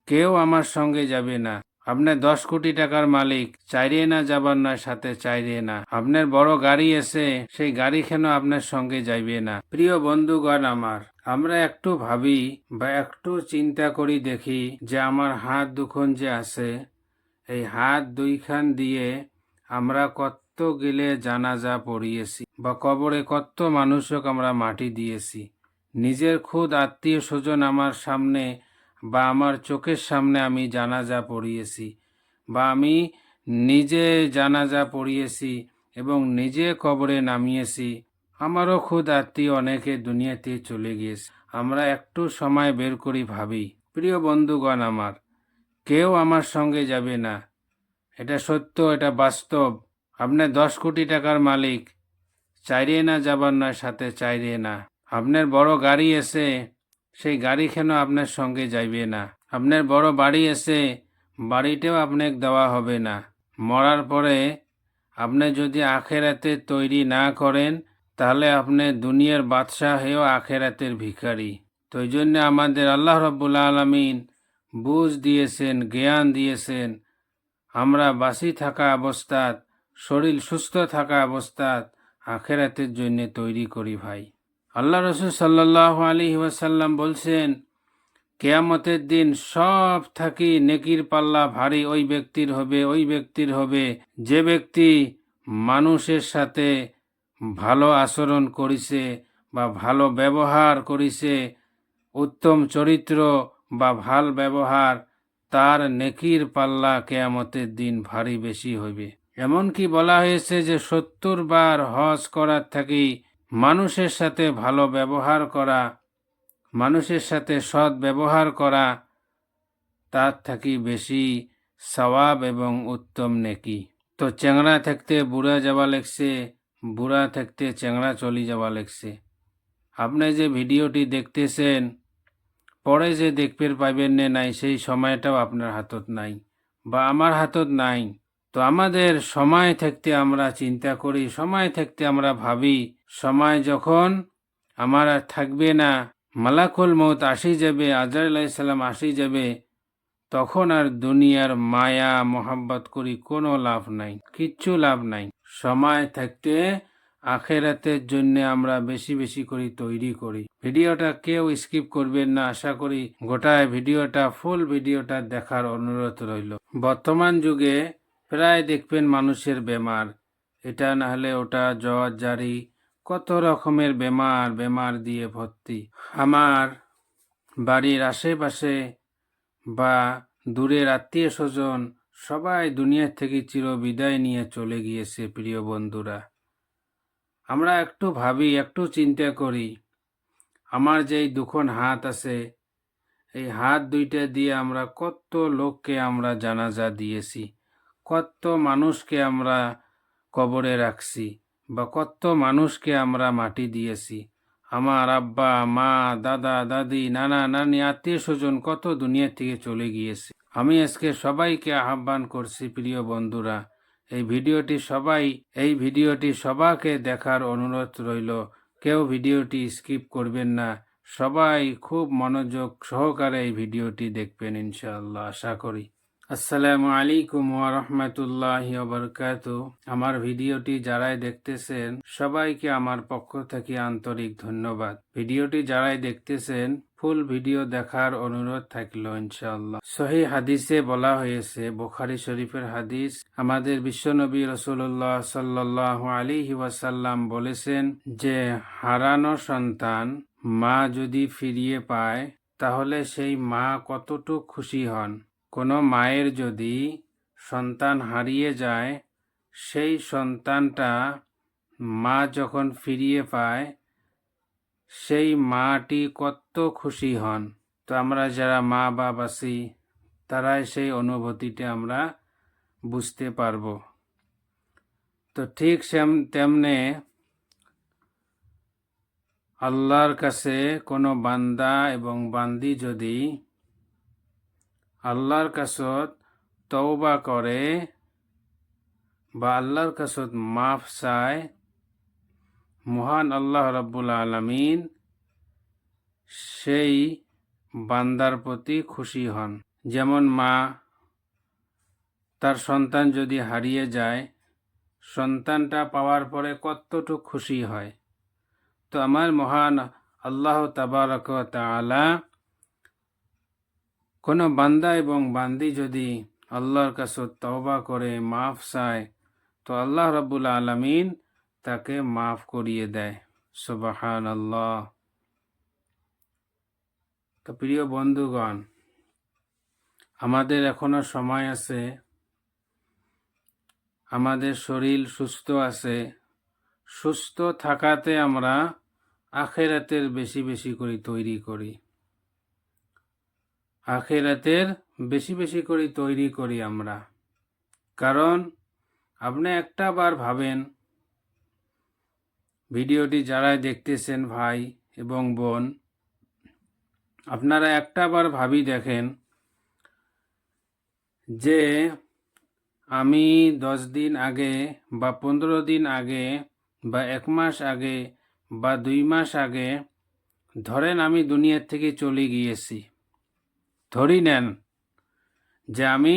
কেউ আমার সঙ্গে যাবে না। আপনার 10 কোটি টাকার মালিক, চাইরে না যাবার নয়, সাথে চাইরে না। আপনার বড় গাড়ি এসে সেই গাড়ি কেন আপনার সঙ্গে যাইবে না? প্রিয় বন্ধুগণ আমার, আমরা একটু ভাবি বা একটু চিন্তা করি দেখি যে আমার হাত দুখন যে আছে, এই হাত দুইখান দিয়ে আমরা কত গেলে জানাজা পড়িয়েছি বা কবরে কত মানুষক আমরা মাটি দিয়েছি। নিজের খুদ আত্মীয় স্বজন আমার সামনে বা আমার চোখের সামনে আমি জানাজা পড়িয়েছি, বা আমি নিজে জানাজা পড়িয়েছি এবং নিজে কবরে নামিয়েছি। আমারও খুদ আত্মীয় অনেকে দুনিয়াতে চলে গিয়েছে। আমরা একটু সময় বের করি ভাবি, প্রিয় বন্ধুগণ আমার, কেউ আমার সঙ্গে যাবে না। এটা সত্য, এটা বাস্তব। আপনার 10 কোটি টাকার মালিক, চাইরে না যাবার নয়, সাথে চাইরে না। আপনার বড় গাড়ি এসে সেই গাড়ি কেন আপনার সঙ্গে যাইবে না? আপনার বড় বাড়ি এসে বাড়িতেও আপনাকে দেওয়া হবে না। মরার পরে আপনি যদি আখেরাতে তৈরি না করেন, তাহলে আপনি দুনিয়ার বাদশাহ হয়েও আখেরাতের ভিখারি। তো এই জন্য আমাদের আল্লাহ রাব্বুল আলামিন বুঝ দিয়েছেন, জ্ঞান দিয়েছেন। আমরা বাঁচি থাকা অবস্থাত, শরীর সুস্থ থাকা অবস্থাত আখেরাতের জন্য তৈরি করি ভাই। আল্লাহ রসুল সাল্লাল্লাহু আলাইহি ওয়াসাল্লাম বলছেন, কেয়ামতের দিন সব থাকি নেকির পাল্লা ভারী ওই ব্যক্তির হবে যে ব্যক্তি মানুষের সাথে ভালো আচরণ করিছে বা ভালো ব্যবহার করিছে, উত্তম চরিত্র বা ভাল ব্যবহার, তার নেকির পাল্লা কেয়ামতের দিন ভারী বেশি হইবে। এমনকি বলা হয়েছে যে 70 বার হজ করার থাকি মানুষের সাথে ভালো ব্যবহার করা, মানুষের সাথে সৎ ব্যবহার করা, তার থাকি বেশি সওয়াব এবং উত্তম নেকি। তো চেংড়া থাকতে বুড়া যাওয়া লেগছে, বুড়া থাকতে চেংড়া চলি যাওয়া লেগছে। আপনি যে ভিডিওটি দেখতেছেন, পরে যে দেখতে পাইবেন না নাই, সেই সময়টাও আপনার হাতত নাই বা আমার হাতত নাই। তো আমাদের সময় থাকতে আমরা চিন্তা করি, সময় থাকতে আমরা ভাবি, সময় যখন আমার আর থাকবে না, মালাকুল মউত আসি যাবে, আজরাইল আলাইহিস সালাম আসি যাবে, তখন আর দুনিয়ার মায়া মোহাব্বত করি কোনো লাভ নাই, কিচ্ছু লাভ নাই। সময় থাকতে আখেরাতের জন্য আমরা বেশি বেশি করে তৈরি করি। ভিডিওটা কেউ স্কিপ করবেন না, আশা করি গোটায় ভিডিওটা, ফুল ভিডিওটা দেখার অনুরোধ রইল। বর্তমান যুগে প্রায় দেখবেন মানুষের বেমার, এটা না হলে ওটা, জ্বর জারি, কত রকমের বেমার দিয়ে ভর্তি। আমার বাড়ির আশেপাশে বা দূরের আত্মীয় স্বজন সবাই দুনিয়া থেকে চির বিদায় নিয়ে চলে গিয়েছে। প্রিয় বন্ধুরা, আমরা একটু ভাবি, একটু চিন্তা করি, আমার যেই দুখন হাত আছে, এই হাত দুইটা দিয়ে আমরা কত লোককে আমরা জানাজা দিয়েছি, কত মানুষকে আমরা কবরে রাখছি বা কত মানুষকে আমরা মাটি দিয়েছি। আমার আব্বা, মা, দাদা, দাদি, নানা, নানি, আত্মীয় স্বজন কত দুনিয়া থেকে চলে গিয়েছে। আমি আজকে সবাইকে আহ্বান করছি, প্রিয় বন্ধুরা, এই ভিডিওটি সবাইকে দেখার অনুরোধ রইল। কেউ ভিডিওটি স্কিপ করবেন না, সবাই খুব মনোযোগ সহকারে এই ভিডিওটি দেখবেন ইনশাআল্লাহ, আশা করি। আসসালামু আলাইকুম ওয়া রাহমাতুল্লাহি ওয়া বারাকাতুহু। আমার ভিডিওটি যারাই দেখতেছেন সবাইকে আমার পক্ষ থেকে আন্তরিক ধন্যবাদ। ভিডিওটি যারাই দেখতেছেন ফুল ভিডিও দেখার অনুরোধ থাকলো ইনশাআল্লাহ। সহিহ হাদিসে বলা হয়েছে, বুখারী শরীফের হাদিস, আমাদের বিশ্বনবী রাসূলুল্লাহ সাল্লাল্লাহু আলাইহি ওয়াসাল্লাম বলেছেন যে হারানো সন্তান মা যদি ফিরিয়ে পায়, তাহলে সেই মা কতটুকু খুশি হন। কোনো মায়ের যদি সন্তান হারিয়ে যায়, সেই সন্তানটা মা যখন ফিরিয়ে পায়, সেই মাটি কত খুশি হন। তো আমরা যারা মা বাপ আছি, তারাই সেই অনুভূতিটা আমরা বুঝতে পারবো। তো ঠিক তেমনে আল্লাহর কাছে কোনো বান্দা এবং বান্দি যদি আল্লাহর কাছত তওবা করে বা আল্লাহর কাছত মাফ চায়, মহান আল্লাহ রাব্বুল আলামিন সেই বান্দার প্রতি খুশি হন। যেমন মা তার সন্তান যদি হারিয়ে যায়, সন্তানটা পাওয়ার পরে কতটুকু খুশি হয়। তো আমার মহান আল্লাহ তাবারক ওয়া তাআলা কোনো বান্দা এবং বান্দি যদি আল্লাহর কাছে তওবা করে মাফ চায়, তো আল্লাহ রাব্বুল আলামিন তাকে মাফ করিয়ে দেয়। সুবহানাল্লাহ। তো প্রিয় বন্ধুগণ, আমাদের এখনো সময় আছে, আমাদের শরীর সুস্থ আছে। সুস্থ থাকাতে আমরা আখিরাতের বেশি বেশি করে তৈরি করি। আখিরাতের বেশি বেশি করে তৈরি করি আমরা। কারণ আপনি একটা বার ভাবেন, ভিডিওটি যারা দেখতেছেন ভাই এবং বোন, আপনারা একটা বার ভাবি দেখেন যে আমি 10 দিন আগে বা 15 দিন আগে বা 1 মাস আগে বা 2 মাস আগে, ধরেন আমি দুনিয়ার থেকে চলে গিয়েছি, ধরি নেন যে আমি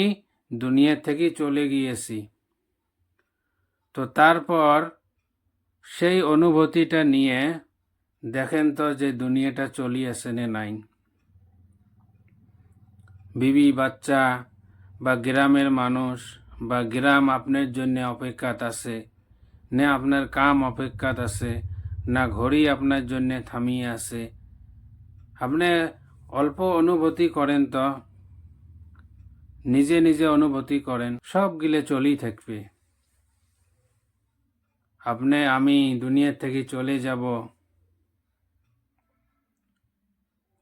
দুনিয়া থেকে চলে গিয়েছি, তো তারপর সেই অনুভূতিটা নিয়ে দেখেন তো যে দুনিয়াটা চলিয়েছে না নাই। বিবি বাচ্চা বা গ্রামের মানুষ বা গ্রাম আপনার জন্য অপেক্ষাত আছে, না আপনার কাম অপেক্ষাত আছে, না ঘড়ি আপনার জন্য থামিয়ে আছে। আপনি অল্প অনুভূতি করেন তো, নিজে নিজে অনুভূতি করেন, সবগুলো চলেই থাকবে। আমি দুনিয়া থেকে চলে যাব,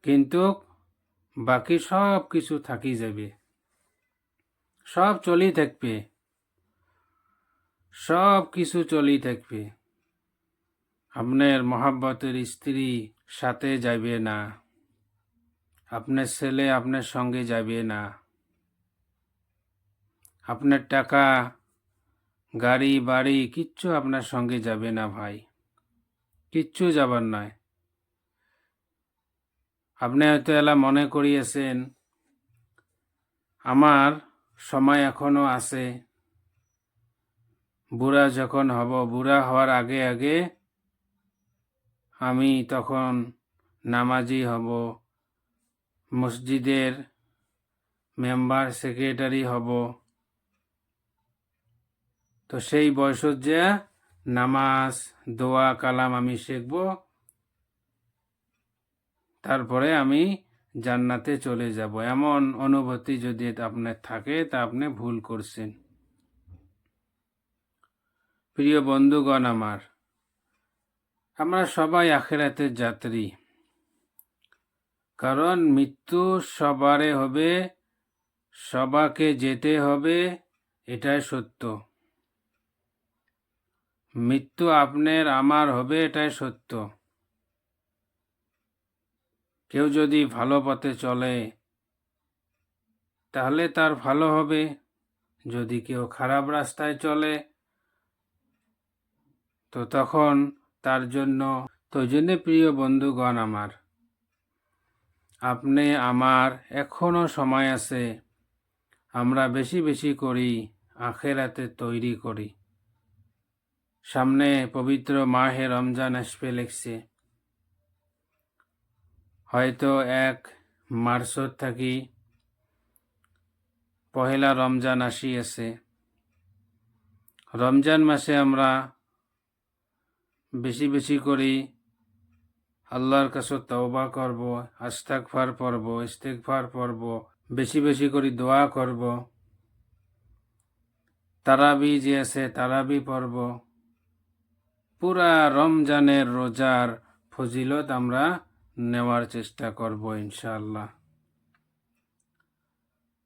কিন্তু বাকি সব কিছু থাকি যাবে, সব চলেই থাকবে, সব কিছু চলেই থাকবে। আপনার মহাব্বতের স্ত্রী সাথে যাবে না, আপনার ছেলে আপনার সঙ্গে যাবে না, আপনার টাকা গাড়ি বাড়ি কিচ্ছু আপনার সঙ্গে যাবে না ভাই, কিচ্ছু যাবার নয়। আপনি হয়তো এলা মনে করিয়েছেন আমার সময় এখনো আছে, বুড়া যখন হব, বুড়া হওয়ার আগে আগে আমি তখন নামাজি হব, মসজিদের মেম্বার সেক্রেটারি হব, তো সেই বয়সত যে নামাজ দোয়া কালাম আমি শিখব, তারপরে আমি জান্নাতে চলে যাব। এমন অনুভূতি যদি আপনার থাকে তা আপনি ভুল করছেন। প্রিয় বন্ধুগণ আমার, আমরা সবাই আখিরাতের যাত্রী, কারণ মৃত্যু সবারে হবে, সবাকে যেতে হবে, এটাই সত্য। মৃত্যু আপনার আমার হবে, এটাই সত্য। কেউ যদি ভালো পথে চলে তাহলে তার ভালো হবে, যদি কেউ খারাপ রাস্তায় চলে তো তখন তার জন্য। তো জন্য প্রিয় বন্ধুগণ আমার, আপনি আমার এখনো সময় আছে, আমরা বেশি বেশি করি আখিরাতে তৈরি করি। সামনে পবিত্র মাহে রমজান আসবে লেগছে, হয়তো 1 মার্চত থাকি পহেলা রমজান আসিয়াছে। রমজান মাসে আমরা বেশি বেশি করি আল্লাহর কাছে তওবা করব, আস্তাগফার পড়ব, ইস্তিগফার পড়ব, বেশি বেশি করে দোয়া করব, তারাবি যে আছে তারাবি পড়ব। পুরা রমজানের রোজার ফজিলত আমরা নেওয়ার চেষ্টা করব ইনশাআল্লাহ।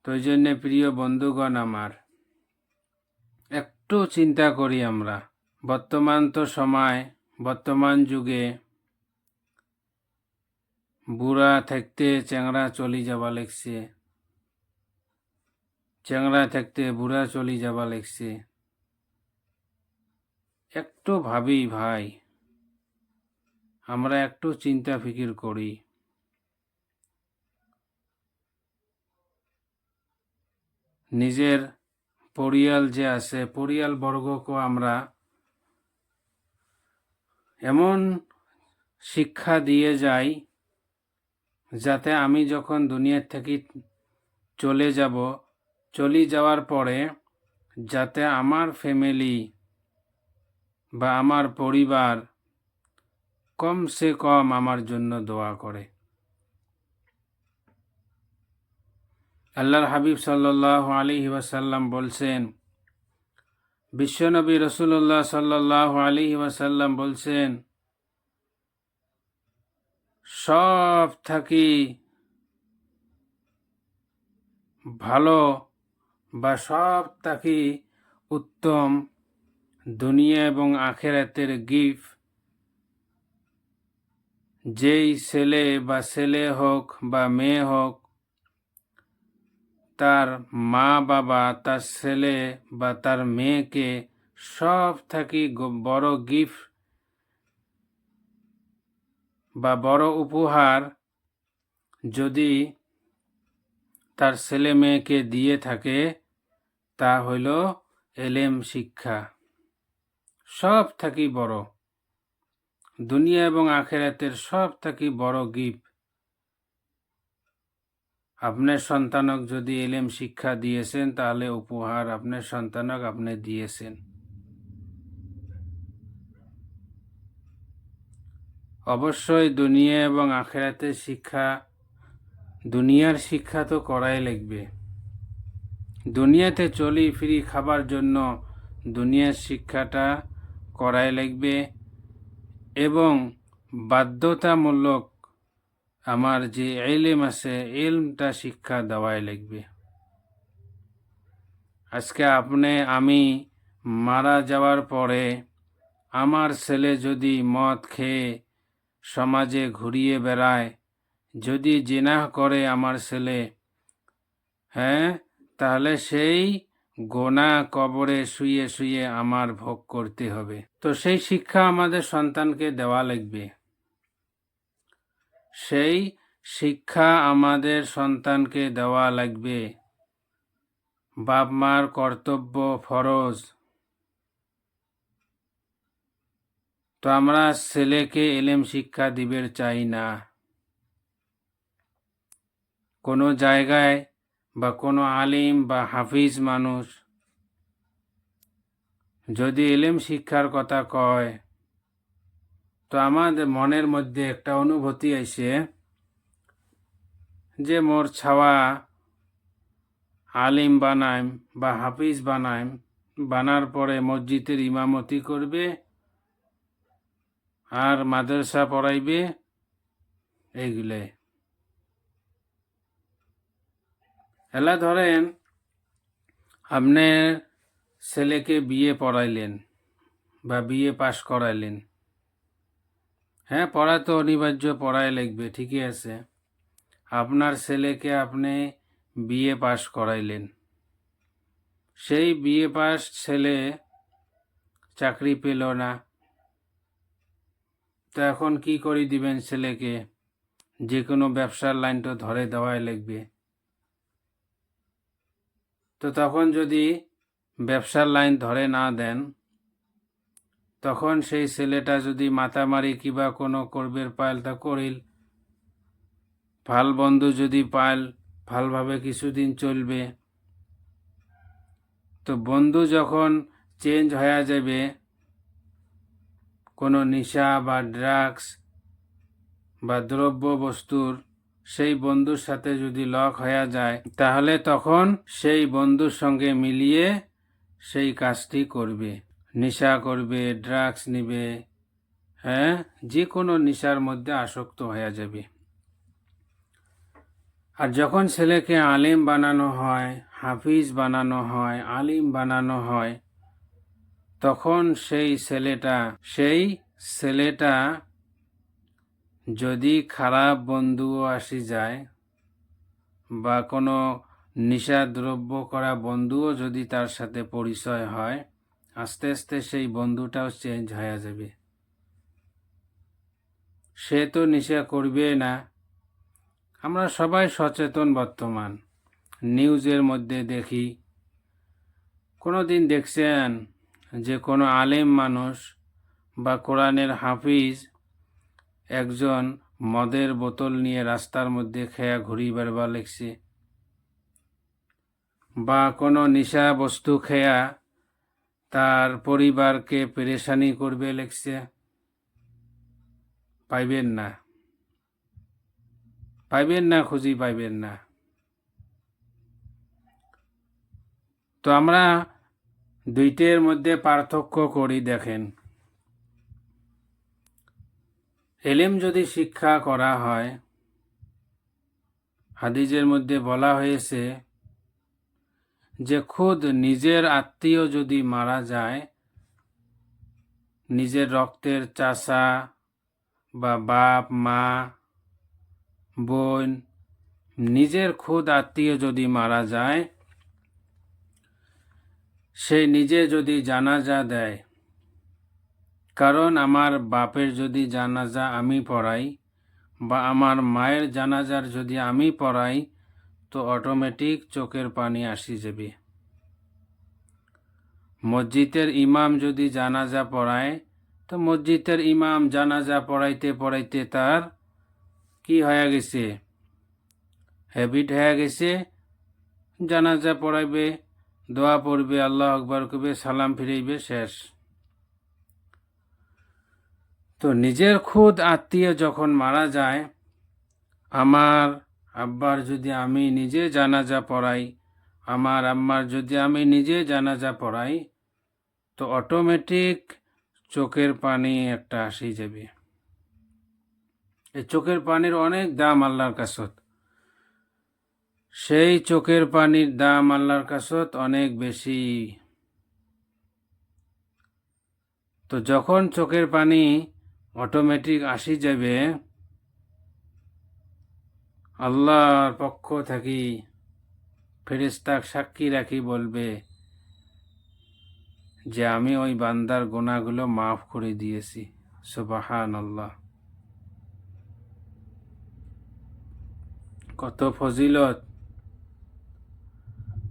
তো এই জন্যে প্রিয় বন্ধুগণ আমার, একটু চিন্তা করি আমরা। বর্তমান তো সময়, বর্তমান যুগে বুড়া থাকতে চ্যাংড়া চলি যাবা লেগছে, চ্যাংড়া থাকতে বুড়া চলি যাবা লেগছে। একটু ভাবি ভাই, আমরা একটু চিন্তা ফিকির করি। নিজের পরিয়াল যে আছে পরিয়াল বর্গকে আমরা এমন শিক্ষা দিয়ে যাই যাতে আমি যখন দুনিয়ার থেকে চলে যাওয়ার পরে যাতে আমার ফ্যামিলি বা আমার পরিবার কমসে কম আমার জন্য দোয়া করে। আল্লাহর হাবিব সাল্লাল্লাহু আলাইহি ওয়াসাল্লাম বলছেন, বিশ্বনবী রাসূলুল্লাহ সাল্লাল্লাহু আলাইহি ওয়াসাল্লাম বলছেন, সব থাকি ভালো বা সব থাকি উত্তম দুনিয়া এবং আখিরাতের গিফট যেই ছেলে হোক বা মেয়ে হোক, তার মা বাবা তার ছেলে বা তার মেয়েকে সব থাকি বড় গিফট বা বড় উপহার যদি তার ছেলে মেয়েকে দিয়ে থাকে তা হইল এলেম শিক্ষা। সব থাকি বড় দুনিয়া এবং আখিরাতের সব থাকি বড় গিফট। আপনার সন্তানক যদি এলেম শিক্ষা দিয়েছেন তাহলে উপহার আপনার সন্তানক আপনি দিয়েছেন। অবশ্যই দুনিয়া এবং আখিরাতের শিক্ষা, দুনিয়ার শিক্ষা তো করাই লাগবে। দুনিয়াতে চলি ফিরি খাবার জন্য দুনিয়ার শিক্ষাটা করাই লাগবে এবং বাধ্যতামূলক আমার যে ইলম আছে ইলমটা শিক্ষা দেওয়াই লাগবে। আজকে আমি মারা যাওয়ার পরে আমার ছেলে যদি মদ খেয়ে সমাজে ঘুরিয়ে বেড়ায়, যদি জিনাহ করে আমার ছেলে, তাহলে সেই গোনা কবরে শুয়ে শুয়ে আমার ভোগ করতে হবে। তো সেই শিক্ষা আমাদের সন্তানকে দেওয়া লাগবে। সেই শিক্ষা আমাদের সন্তানকে দেওয়া লাগবে। বাপ মার কর্তব্য ফরজ। তো আমরা ছেলেকে এলেম শিক্ষা দিবের চাই না। কোনো জায়গায় বা কোনো আলিম বা হাফিজ মানুষ যদি এলেম শিক্ষার কথা কয়, তো আমাদের মনের মধ্যে একটা অনুভূতি আসে যে মোর ছাওয়া আলিম বানাইম বা হাফিজ বানাইম, বানার পরে মসজিদের ইমামতি করবে আর মাদ্রাসা পড়াইবে, এইগুলো। এলা ধরেন আপনি ছেলেকে বিয়ে পড়াইলেন বা বিয়ে পাশ করাইলেন, পড়া তো অনিবার্য, পড়াই লাগবে, ঠিকই আছে। আপনার ছেলেকে আপনি বিয়ে পাশ করাইলেন, সেই বিয়ে পাশ ছেলে চাকরি পেল না, তো এখন কি করে দিবেন ছেলেকে? যে কোনো ব্যবসার লাইন তো ধরে দেওয়াই লাগবে। তো তখন যদি ব্যবসার লাইন ধরে না দেন, তখন সেই ছেলেটা যদি মাতামারি কিবা কোনো করবের পাইল তা করিল, ভাল বন্ধু যদি পাইল ভালভাবে কিছুদিন চলবে। তো বন্ধু যখন চেঞ্জ হয়ে যাবে, কোনো নেশা বা ড্রাগস বা দ্রব্য বস্তুর সেই বন্ধুর সাথে যদি লক হয়ে যায়, তাহলে তখন সেই বন্ধুর সঙ্গে মিলিয়ে সেই কাজটি করবে, নেশা করবে, ড্রাগস নিবে, যে কোনো নেশার মধ্যে আসক্ত হয়ে যাবে। আর যখন ছেলেকে আলিম বানানো হয়, হাফিজ বানানো হয়, আলিম বানানো হয়, তখন সেই ছেলেটা যদি খারাপ বন্ধুও আসি যায় বা কোনো নেশা দ্রব্য করা বন্ধুও যদি তার সাথে পরিচয় হয়, আস্তে আস্তে সেই বন্ধুটাও চেঞ্জ হয়ে যাবে। সে তো নেশা করবে না। আমরা সবাই সচেতন, বর্তমান নিউজের মধ্যে দেখি কোনো দিন দেখছেন যে কোনো আলেম মানুষ বা কোরআনের হাফিজ একজন মদের বোতল নিয়ে রাস্তার মধ্যে খেয়া ঘুরি বেড়াবার লেগছে, বা কোনো নেশা বস্তু খেয়া তার পরিবারকে পেরেশানি করবে লেগছে? পাইবেন না, পাইবেন না, খুঁজি পাইবেন না। তো আমরা দুইটের মধ্যে পার্থক্য করি। দেখেন, এলেম যদি শিক্ষা করা হয়, হাদিসের মধ্যে বলা হয়েছে যে খুদ নিজের আত্মীয় যদি মারা যায়, নিজের রক্তের চাচা বা বাপ মা বোন, নিজের খুদ আত্মীয় যদি মারা যায়, সে নিজে যদি জানাজা দেয়, কারণ আমার বাপের যদি জানাজা আমি পড়াই বা আমার মায়ের জানাজার যদি আমি পড়াই, তো অটোমেটিক চোখের পানি আসি যাবে। মসজিদের ইমাম যদি জানাজা পড়ায়, তো মসজিদের ইমাম জানাজা পড়াইতে পড়াইতে তার কি হয়ে গেছে, হ্যাবিট হয়ে গেছে, জানাজা পড়াইবে, দোয়া পড়বে, আল্লাহ আকবার করবে, সালাম ফিরাইবে, শেষ। তো নিজের খুদ আত্মীয় যখন মারা যায়, আমার আব্বার যদি আমি নিজে জানাজা পড়াই, আমার আম্মার যদি আমি নিজে জানাজা পড়াই, তো অটোমেটিক চোখের পানি একটা আসি যাবে। এই চোখের পানির অনেক দাম আল্লাহর কাছত। সেই চোখের পানির দাম আল্লাহর কাছত অনেক বেশি। তো যখন চোখের পানি অটোমেটিক আসি যাবে, আল্লাহর পক্ষ থাকি ফেরেশতাক সাক্ষী রাখি বলবে যে আমি ওই বান্দার গুনাহগুলো মাফ করে দিয়েছি। সুবহানাল্লাহ, কত ফজিলত!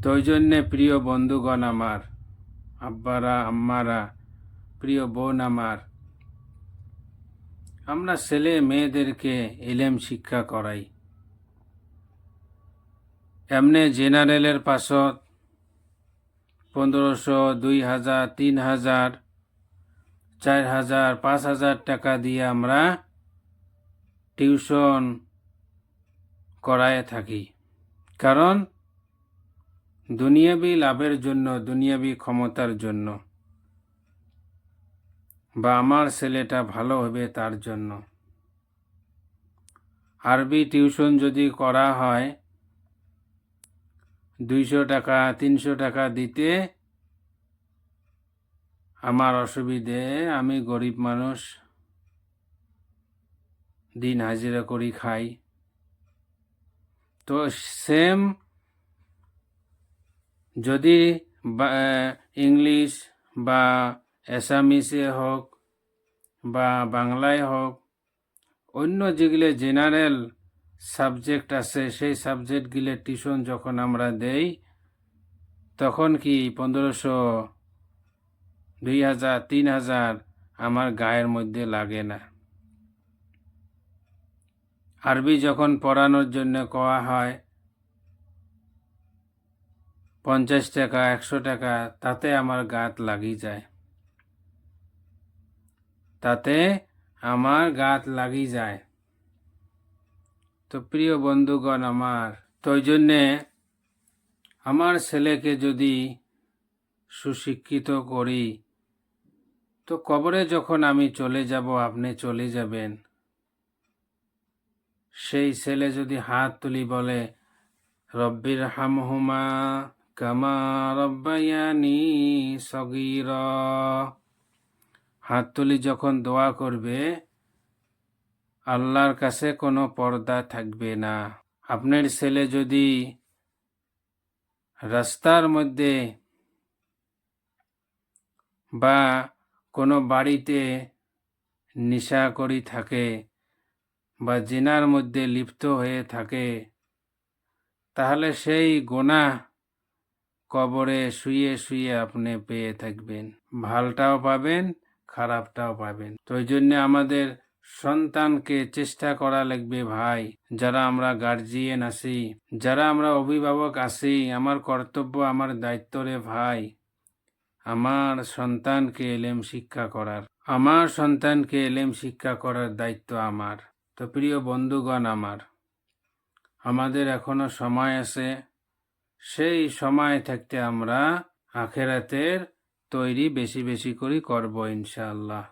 তো ওই জন্যে প্রিয় বন্ধুগণ আমার, আব্বারা আম্মারা, প্রিয় বোন আমার, আমরা ছেলে মেয়েদেরকে ইলম শিক্ষা করাই। এমনি জেনারেলের পাশত 1500, 2000, 3000, 4000, 5000 টাকা দিয়ে আমরা টিউশন করায় থাকি। কারণ দুনিয়াবি লাভের জন্য, দুনিয়াবি ক্ষমতার জন্য, বা আমার ছেলেটা ভালো হবে তার জন্য। আরবি টিউশন যদি করা হয় 200 টাকা 300 টাকা দিতে আমার অসুবিধে, আমি গরিব মানুষ, দিন হাজিরা করি খাই। তো সেম যদি ইংলিশ বা অ্যাসামিসে হোক বা বাংলায় হোক, অন্য যেগুলো জেনারেল সাবজেক্ট আছে, সেই সাবজেক্টগুলো টিউশন যখন আমরা দেই, তখন কি 1500, 2000, 3000 আমার গায়ের মধ্যে লাগে না। আরবি যখন পড়ানোর জন্য কোয়া হয় 50 টাকা, 100 টাকা, তাতে আমার গাত লাগি যায়, তাতে আমার গাত লাগি যায়। তো প্রিয় বন্ধুগণ আমার, তো ওই জন্যে আমার ছেলেকে যদি সুশিক্ষিত করি, তো কবরে যখন আমি চলে যাব, আপনি চলে যাবেন, সেই ছেলে যদি হাত তুলি বলে রব্বির হামহুমা কামা রব্বায়ানি সগীরা, হাত তুলি যখন দোয়া করবে, আল্লাহর কাছে কোনো পর্দা থাকবে না। আপনার ছেলে যদি রাস্তার মধ্যে বা কোনো বাড়িতে নেশা করি থাকে বা জিনার মধ্যে লিপ্ত হয়ে থাকে, তাহলে সেই গুনাহ কবরে শুয়ে শুয়ে আপনি পেয়ে থাকবেন, ভালটাও পাবেন, খারাপটাও পাবেন। তো ওই জন্য আমাদের সন্তানকে চেষ্টা করা লাগবে ভাই, যারা আমরা গার্জিয়ান আছি, যারা আমরা অভিভাবক আছি, আমার কর্তব্য, আমার দায়িত্ব রে ভাই, আমার সন্তানকে এলেম শিক্ষা করার, আমার সন্তানকে এলেম শিক্ষা করার দায়িত্ব আমার। তো প্রিয় বন্ধুগণ আমার, আমাদের এখনো সময় আছে, সেই সময় থাকতে আমরা আখেরাতের তৈরি বেশি বেশি করে করব ইনশাআল্লাহ।